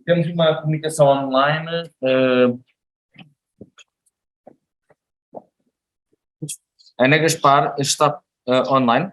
temos uma comunicação online. Ana Gaspar está online.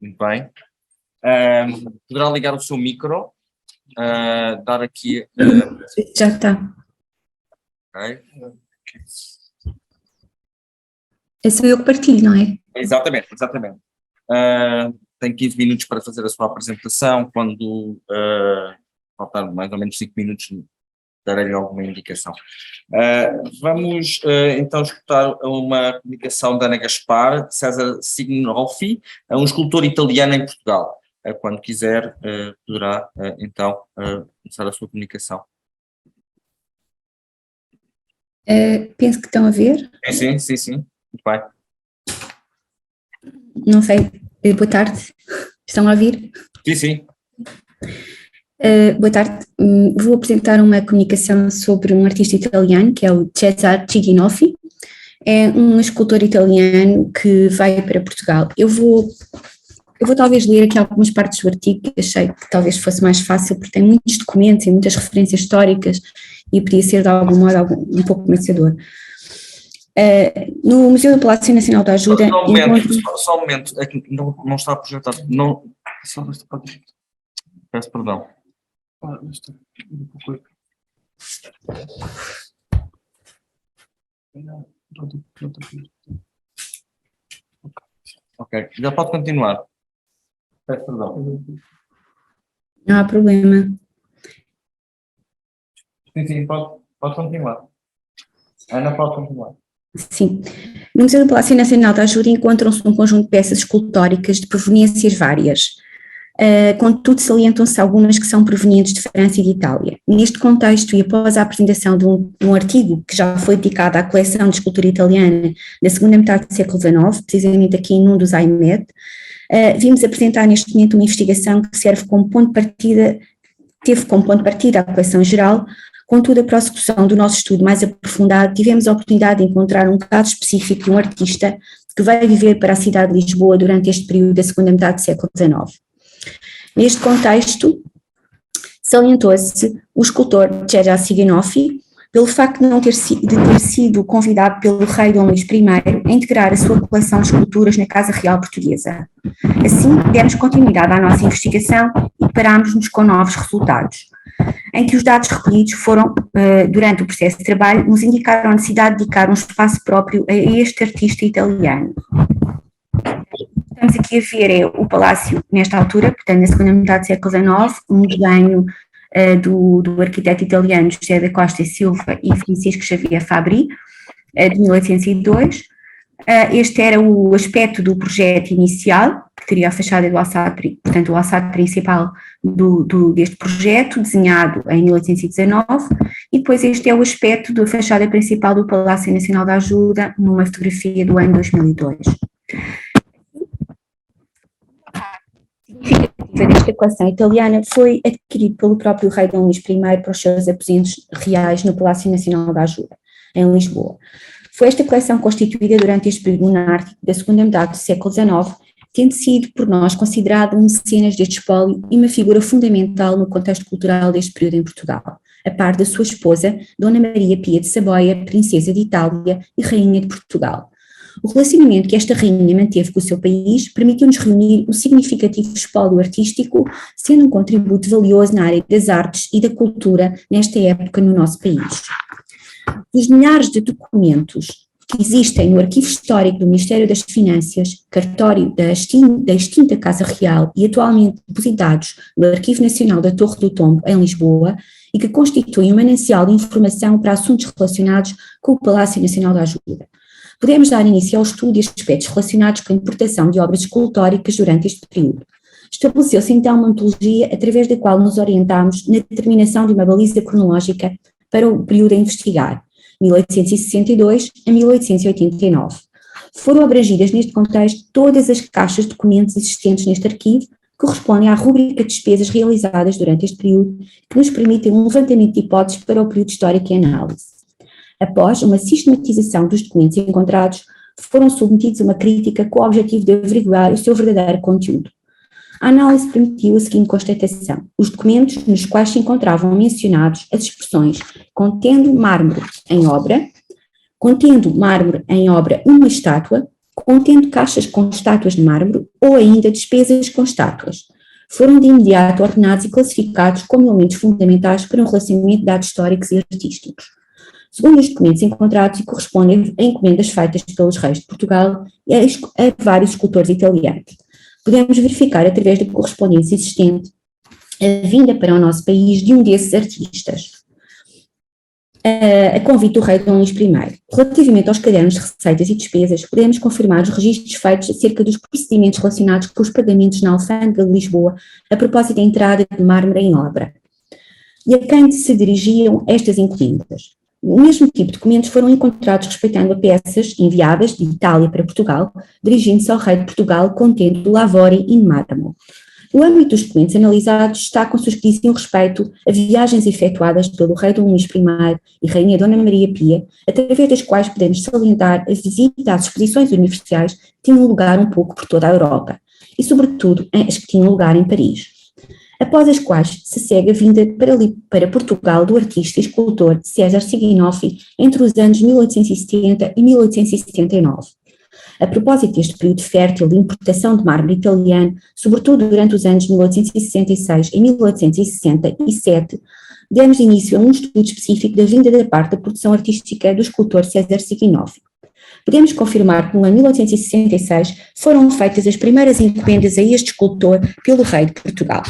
Muito bem. Poderá ligar o seu micro. Dar aqui. Já está. Okay. É só eu que partilho, não é? Exatamente. Tem 15 minutos para fazer a sua apresentação. Quando faltar mais ou menos 5 minutos, darei-lhe alguma indicação. Vamos então escutar uma comunicação da Ana Gaspar, César Signolfi, um escultor italiano em Portugal. Quando quiser, poderá então começar a sua comunicação. Penso que estão a ver. Sim. Muito bem. Não sei. Boa tarde. Estão a ouvir? Sim. Boa tarde. Vou apresentar uma comunicação sobre um artista italiano, que é o Cesare Ciginoffi. É um escultor italiano que vai para Portugal. Eu vou talvez ler aqui algumas partes do artigo, que achei que talvez fosse mais fácil, porque tem muitos documentos e muitas referências históricas e podia ser de algum modo um pouco começador. No Museu do Palácio Nacional da Ajuda... Só um momento, aqui não está projetado. Não, peço perdão. Ok, já pode continuar. Peço perdão. Não há problema. Sim, pode continuar. Ana, pode continuar. Sim. No Museu do Palácio Nacional da Ajuda encontram-se um conjunto de peças escultóricas de proveniências várias. Contudo, salientam-se algumas que são provenientes de França e de Itália. Neste contexto, e após a apresentação de um artigo que já foi dedicado à coleção de escultura italiana da segunda metade do século XIX, precisamente aqui num dos AIMED, vimos apresentar neste momento uma investigação que serve como ponto de partida, teve como ponto de partida a coleção geral. Contudo, a prossecução do nosso estudo mais aprofundado, tivemos a oportunidade de encontrar um caso específico de um artista que veio viver para a cidade de Lisboa durante este período da segunda metade do século XIX. Neste contexto, salientou-se o escultor Cesare Ciginoffi, pelo facto de ter sido convidado pelo rei Dom Luís I a integrar a sua coleção de esculturas na Casa Real Portuguesa. Assim, demos continuidade à nossa investigação e deparámos-nos com novos resultados, em que os dados recolhidos foram, durante o processo de trabalho, nos indicaram a necessidade de dedicar um espaço próprio a este artista italiano. Estamos aqui a ver o palácio nesta altura, portanto na segunda metade do século XIX, um desenho do arquiteto italiano José da Costa e Silva e Francisco Xavier Fabri, de 1802. Este era o aspecto do projeto inicial, que teria a fachada do alçado, portanto o alçado principal deste projeto, desenhado em 1819, e depois este é o aspecto da fachada principal do Palácio Nacional da Ajuda, numa fotografia do ano 2002. Desta coleção italiana foi adquirido pelo próprio rei Dom Luís I para os seus aposentos reais no Palácio Nacional da Ajuda, em Lisboa. Foi esta coleção constituída durante este período monárquico da segunda metade do século XIX, tendo sido por nós considerado um mecenas deste espólio e uma figura fundamental no contexto cultural deste período em Portugal, a par da sua esposa, Dona Maria Pia de Saboia, princesa de Itália e rainha de Portugal. O relacionamento que esta rainha manteve com o seu país permitiu-nos reunir um significativo espólio artístico, sendo um contributo valioso na área das artes e da cultura nesta época no nosso país. Os milhares de documentos que existem no Arquivo Histórico do Ministério das Finanças, cartório da extinta Casa Real e atualmente depositados no Arquivo Nacional da Torre do Tombo, em Lisboa, e que constituem um manancial de informação para assuntos relacionados com o Palácio Nacional da Ajuda. Podemos dar início ao estudo de aspectos relacionados com a importação de obras escultóricas durante este período. Estabeleceu-se então uma metodologia através da qual nos orientámos na determinação de uma baliza cronológica para o período a investigar, 1862 a 1889. Foram abrangidas neste contexto todas as caixas de documentos existentes neste arquivo, que correspondem à rúbrica de despesas realizadas durante este período, que nos permitem um levantamento de hipóteses para o período histórico em análise. Após uma sistematização dos documentos encontrados, foram submetidos a uma crítica com o objetivo de averiguar o seu verdadeiro conteúdo. A análise permitiu a seguinte constatação: os documentos nos quais se encontravam mencionados as expressões contendo mármore em obra uma estátua, contendo caixas com estátuas de mármore ou ainda despesas com estátuas, foram de imediato ordenados e classificados como elementos fundamentais para um relacionamento de dados históricos e artísticos. Segundo os documentos encontrados, e correspondem a encomendas feitas pelos reis de Portugal a vários escultores italianos. Podemos verificar, através da correspondência existente, a vinda para o nosso país de um desses artistas, a convite do rei Dom Luís I. Relativamente aos cadernos de receitas e despesas, podemos confirmar os registros feitos acerca dos procedimentos relacionados com os pagamentos na Alfândega de Lisboa a propósito da entrada de mármore em obra. E a quem se dirigiam estas encomendas? O mesmo tipo de documentos foram encontrados respeitando a peças enviadas de Itália para Portugal, dirigindo-se ao rei de Portugal, contendo lavori in marmo. No âmbito dos documentos analisados, destacam-se os que diziam respeito a viagens efetuadas pelo rei Dom Luís I e rainha Dona Maria Pia, através das quais podemos salientar a visita às exposições universais que tinham lugar um pouco por toda a Europa, e sobretudo as que tinham lugar em Paris, após as quais se segue a vinda para Portugal do artista e escultor César Siginoffi entre os anos 1870 e 1879. A propósito deste período fértil de importação de mármore italiano, sobretudo durante os anos 1866 e 1867, demos início a um estudo específico da vinda da parte da produção artística do escultor César Siginoffi. Podemos confirmar que no ano 1866 foram feitas as primeiras encomendas a este escultor pelo rei de Portugal.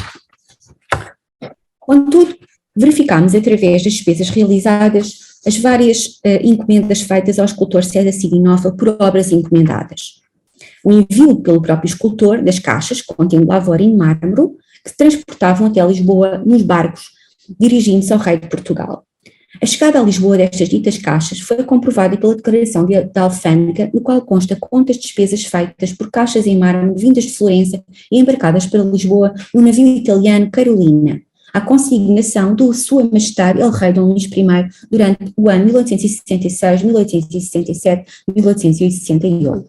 Contudo, verificámos através das despesas realizadas as várias encomendas feitas ao escultor César Siginoffi por obras encomendadas. O envio pelo próprio escultor das caixas contendo lavori em mármore que se transportavam até Lisboa nos barcos, dirigindo-se ao rei de Portugal. A chegada a Lisboa destas ditas caixas foi comprovada pela declaração da alfândega, no qual consta contas de despesas feitas por caixas em mármore vindas de Florença e embarcadas para Lisboa no navio italiano Carolina, à consignação do Sua Majestade El Rei Dom Luís I durante o ano 1866, 1867 e 1868.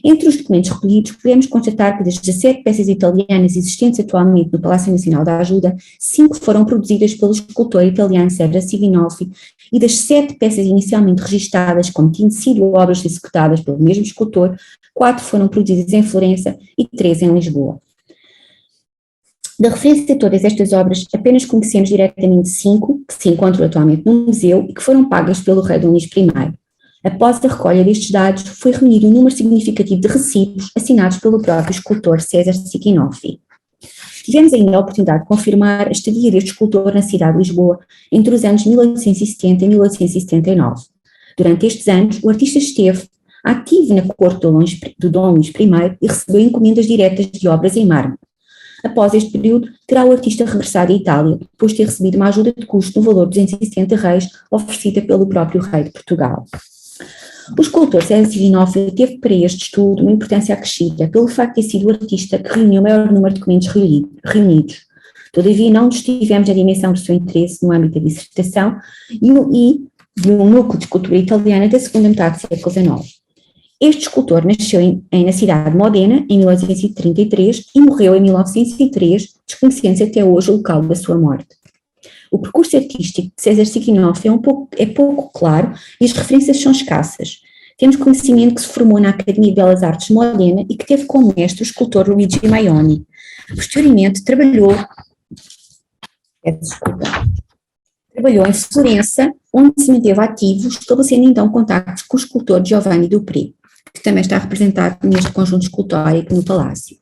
Entre os documentos recolhidos, podemos constatar que das 17 peças italianas existentes atualmente no Palácio Nacional da Ajuda, 5 foram produzidas pelo escultor italiano César Siginoffi, e das 7 peças inicialmente registadas como tendo sido obras executadas pelo mesmo escultor, 4 foram produzidas em Florença e 3 em Lisboa. Da referência a todas estas obras, apenas conhecemos diretamente 5, que se encontram atualmente no museu e que foram pagas pelo rei Dom Luís I. Após a recolha destes dados, foi reunido um número significativo de recibos assinados pelo próprio escultor César Siginoffi. Tivemos ainda a oportunidade de confirmar a estadia deste escultor na cidade de Lisboa entre os anos 1870 e 1879. Durante estes anos, o artista esteve ativo na corte do Dom Luís I e recebeu encomendas diretas de obras em mármore. Após este período, terá o artista regressado à Itália, depois de ter recebido uma ajuda de custo no valor de 270 reis, oferecida pelo próprio rei de Portugal. O escultor César Siginoffi teve para este estudo uma importância acrescida pelo facto de ter sido o artista que reuniu o maior número de documentos reunidos. Todavia, não estivemos na dimensão do seu interesse no âmbito da dissertação e de um núcleo de escultura italiana da segunda metade do século XIX. Este escultor nasceu na cidade de Modena, em 1833, e morreu em 1903, desconhecendo-se até hoje o local da sua morte. O percurso artístico de César Siginoffi é pouco claro e as referências são escassas. Temos conhecimento que se formou na Academia de Belas Artes de Modena e que teve como mestre o escultor Luigi Maioni. Posteriormente trabalhou em Florença, onde se manteve ativo, estabelecendo então contactos com o escultor Giovanni Dupré, que também está representado neste conjunto escultórico no Palácio.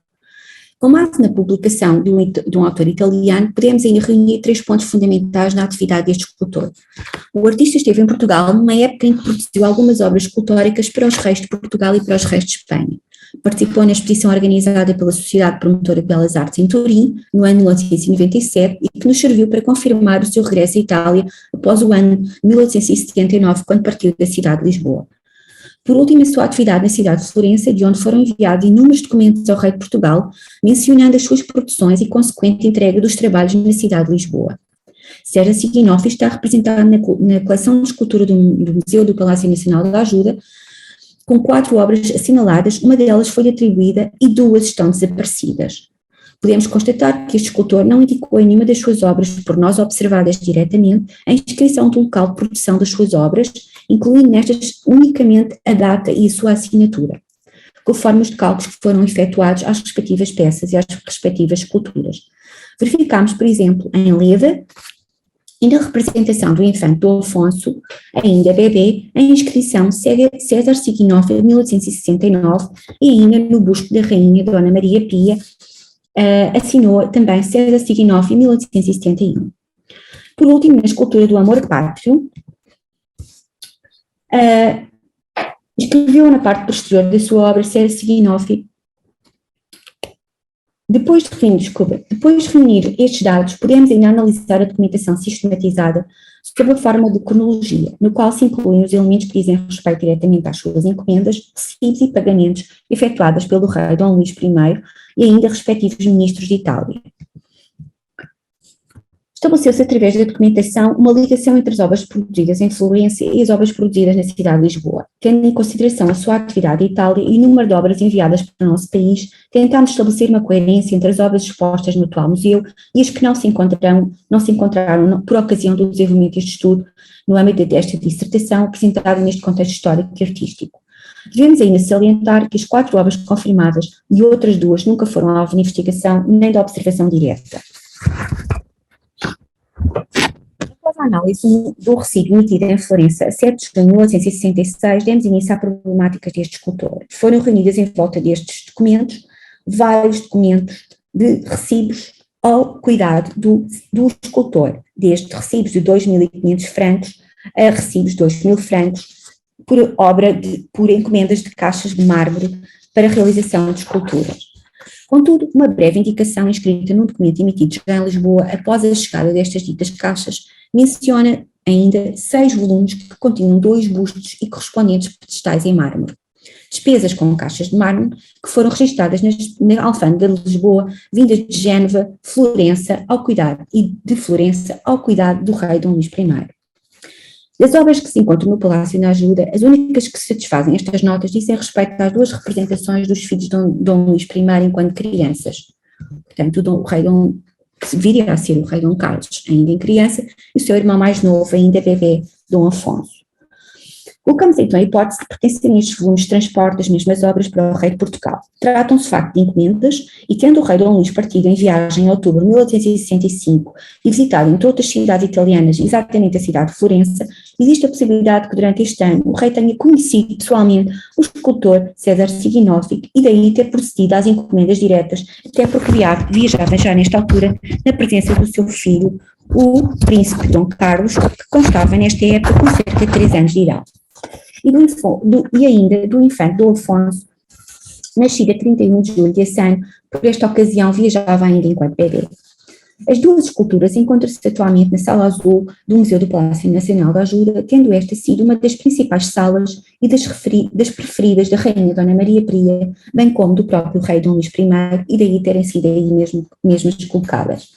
Com base na publicação de um autor italiano, podemos ainda reunir 3 pontos fundamentais na atividade deste escultor. O artista esteve em Portugal numa época em que produziu algumas obras escultóricas para os reis de Portugal e para os reis de Espanha. Participou na exposição organizada pela Sociedade Promotora de Belas Artes em Turim, no ano 1897, e que nos serviu para confirmar o seu regresso à Itália após o ano 1879, quando partiu da cidade de Lisboa. Por último, a sua atividade na cidade de Florença, de onde foram enviados inúmeros documentos ao rei de Portugal, mencionando as suas produções e consequente entrega dos trabalhos na cidade de Lisboa. César Siginoffi está representado na coleção de escultura do Museu do Palácio Nacional da Ajuda, com 4 obras assinaladas, uma delas foi atribuída e 2 estão desaparecidas. Podemos constatar que este escultor não indicou em nenhuma das suas obras, por nós observadas diretamente, a inscrição do local de produção das suas obras, incluindo nestas unicamente a data e a sua assinatura, conforme os cálculos que foram efetuados às respectivas peças e às respectivas esculturas. Verificamos, por exemplo, em Leda, e na representação do infante Dom Afonso, ainda bebê, a inscrição César Signoff de 1869 e ainda no busto da rainha Dona Maria Pia, assinou também César Signoff em 1871. Por último, na escultura do Amor Pátrio, escreveu na parte posterior da sua obra César Signoff. Depois de reunir estes dados, podemos ainda analisar a documentação sistematizada sob a forma de cronologia, no qual se incluem os elementos que dizem respeito diretamente às suas encomendas, recibos e pagamentos efetuadas pelo rei Dom Luís I e ainda respectivos ministros de Itália. Estabeleceu-se através da documentação uma ligação entre as obras produzidas em Florença e as obras produzidas na cidade de Lisboa, tendo em consideração a sua atividade em Itália e o número de obras enviadas para o nosso país, tentando estabelecer uma coerência entre as obras expostas no atual museu e as que não se encontraram por ocasião do desenvolvimento deste estudo no âmbito desta dissertação apresentada neste contexto histórico e artístico. Devemos ainda salientar que as 4 obras confirmadas e outras 2 nunca foram alvo de investigação nem de observação direta. Após a análise do recibo emitido em Florença a 7 de junho de 1866, demos início à problemática deste escultor. Foram reunidas em volta destes documentos vários documentos de recibos ao cuidado do escultor, desde recibos de 2.500 francos a recibos de 2.000 francos por encomendas de caixas de mármore para a realização de esculturas. Contudo, uma breve indicação inscrita num documento emitido já em Lisboa após a chegada destas ditas caixas menciona ainda 6 volumes que continham 2 bustos e correspondentes pedestais em mármore. Despesas com caixas de mármore que foram registradas na alfândega de Lisboa, vindas de Génova, Florença, ao cuidado do rei Dom Luís I. Das obras que se encontram no Palácio na Ajuda, as únicas que satisfazem estas notas dizem respeito às 2 representações dos filhos de Dom Luís I enquanto crianças. Portanto, o rei Dom, que viria a ser o rei Dom Carlos, ainda em criança, e o seu irmão mais novo, ainda bebê, Dom Afonso. Colocamos então a hipótese de pertencerem estes volumes de transporte das mesmas obras para o rei de Portugal. Tratam-se de facto de encomendas e, tendo o rei Dom Luís partido em viagem em outubro de 1865 e visitado entre outras cidades italianas, exatamente a cidade de Florença, existe a possibilidade que durante este ano o rei tenha conhecido pessoalmente o escultor César Signoff e daí ter procedido às encomendas diretas, até porque viajava já nesta altura na presença do seu filho, o príncipe Dom Carlos, que constava nesta época com cerca de 3 anos de idade. E ainda do infante Dom Afonso, nascido a 31 de julho desse ano, por esta ocasião viajava ainda enquanto bebê. As 2 esculturas encontram-se atualmente na Sala Azul do Museu do Palácio Nacional da Ajuda, tendo esta sido uma das principais salas e das preferidas da Rainha Dona Maria Pia, bem como do próprio rei Dom Luís I, e daí terem sido aí mesmo colocadas.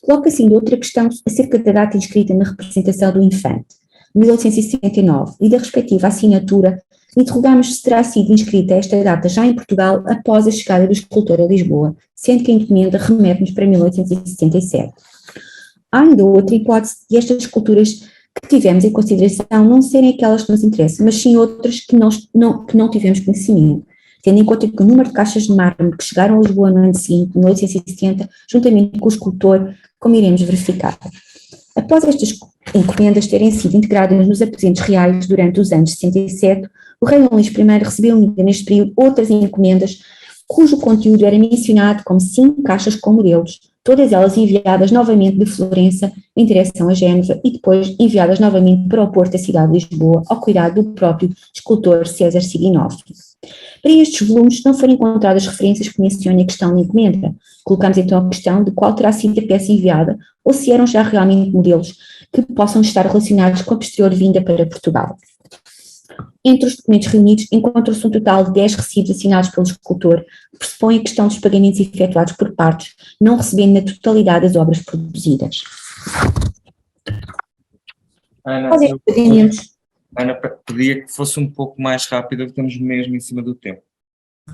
Coloca-se ainda outra questão acerca da data inscrita na representação do infante, 1869, e da respectiva assinatura, interrogamos se terá sido inscrita esta data já em Portugal após a chegada do escultor a Lisboa, sendo que a encomenda remete-nos para 1877. Há ainda outra hipótese de estas esculturas que tivemos em consideração não serem aquelas que nos interessam, mas sim outras que não tivemos conhecimento, tendo em conta que o número de caixas de mármore que chegaram a Lisboa no ano seguinte, 1870, juntamente com o escultor, como iremos verificar. Após estas encomendas terem sido integradas nos aposentos reais durante os anos 67, o rei Dom Luís I recebeu ainda neste período outras encomendas cujo conteúdo era mencionado como 5 caixas com modelos, todas elas enviadas novamente de Florença em direção a Génova e depois enviadas novamente para o porto da cidade de Lisboa ao cuidado do próprio escultor César Signoff. Para estes volumes não foram encontradas referências que mencionem a questão da encomenda. Colocamos então a questão de qual terá sido a peça enviada ou se eram já realmente modelos que possam estar relacionados com a posterior vinda para Portugal. Entre os documentos reunidos encontra-se um total de 10 recibos assinados pelo escultor, que pressupõe a questão dos pagamentos efetuados por partes, não recebendo na totalidade as obras produzidas. Ana, pedia que fosse um pouco mais rápida, porque estamos mesmo em cima do tempo.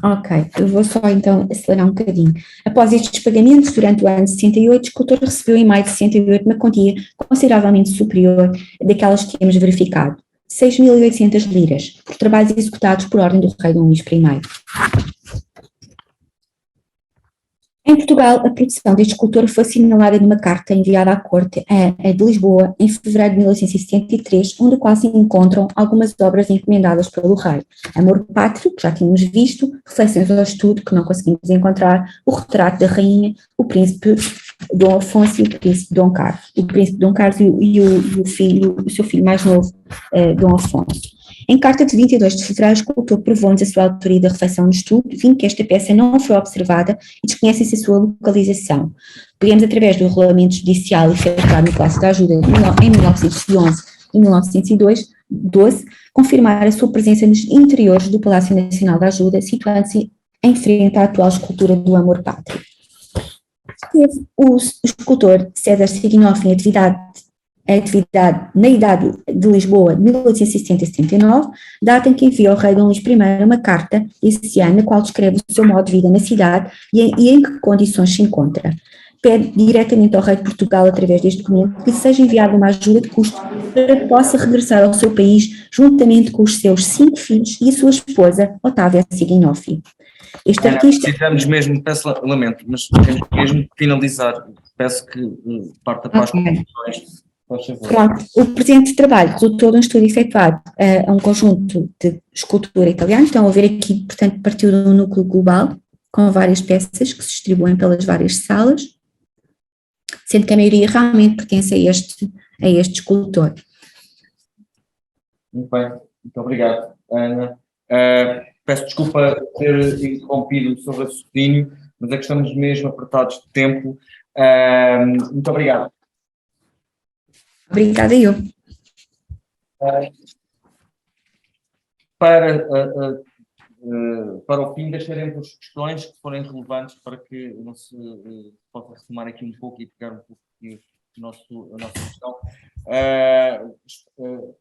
Ok, eu vou só então acelerar um bocadinho. Após estes pagamentos, durante o ano de 68, o escultor recebeu em maio de 68 uma quantia consideravelmente superior daquelas que temos verificado, 6.800 liras, por trabalhos executados por ordem do rei Dom Luís I. Em Portugal, a produção deste escultor foi assinalada numa carta enviada à corte de Lisboa em fevereiro de 1873, onde quase se encontram algumas obras encomendadas pelo rei. Amor Pátrio, que já tínhamos visto, Reflexões ao Estudo, que não conseguimos encontrar, o Retrato da Rainha, o Príncipe Dom Afonso e o Príncipe Dom Carlos. O Príncipe Dom Carlos o seu filho mais novo, Dom Afonso. Em carta de 22 de fevereiro, o escultor provou-nos a sua autoria da reflexão no estudo, vindo que esta peça não foi observada e desconhece-se a sua localização. Podemos, através do regulamento judicial efetuado no Palácio da Ajuda em 1911 e 1912, confirmar a sua presença nos interiores do Palácio Nacional da Ajuda, situando-se em frente à atual escultura do Amor Pátrio. Teve o escultor César Signoff em atividade na idade de Lisboa de 1870 e 79, data em que enviou ao rei Dom Luís I uma carta esse ano, na qual descreve o seu modo de vida na cidade e em que condições se encontra. Pede diretamente ao rei de Portugal, através deste documento, que lhe seja enviada uma ajuda de custo para que possa regressar ao seu país, juntamente com os seus 5 filhos e a sua esposa, Otávia Signoff. Este artista... Precisamos mesmo, peço lamento, mas temos mesmo que finalizar. Peço que parta para as conclusões. Pronto, o presente trabalho resultou de um estudo efetuado a um conjunto de escultura italiana. Estão a ver aqui, portanto, partiu de um núcleo global, com várias peças que se distribuem pelas várias salas, sendo que a maioria realmente pertence a este escultor. Muito bem, muito obrigado, Ana. Peço desculpa ter interrompido sobre o raciocínio, mas é que estamos mesmo apertados de tempo. Muito obrigado. Obrigada eu. Para o fim, deixaremos as questões que forem relevantes para que não se possa retomar aqui um pouco e pegar um pouco aqui a nossa questão. Espero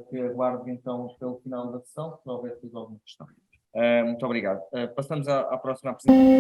que aguarde então pelo final da sessão, se houver alguma questão. Muito obrigado. Passamos à próxima apresentação.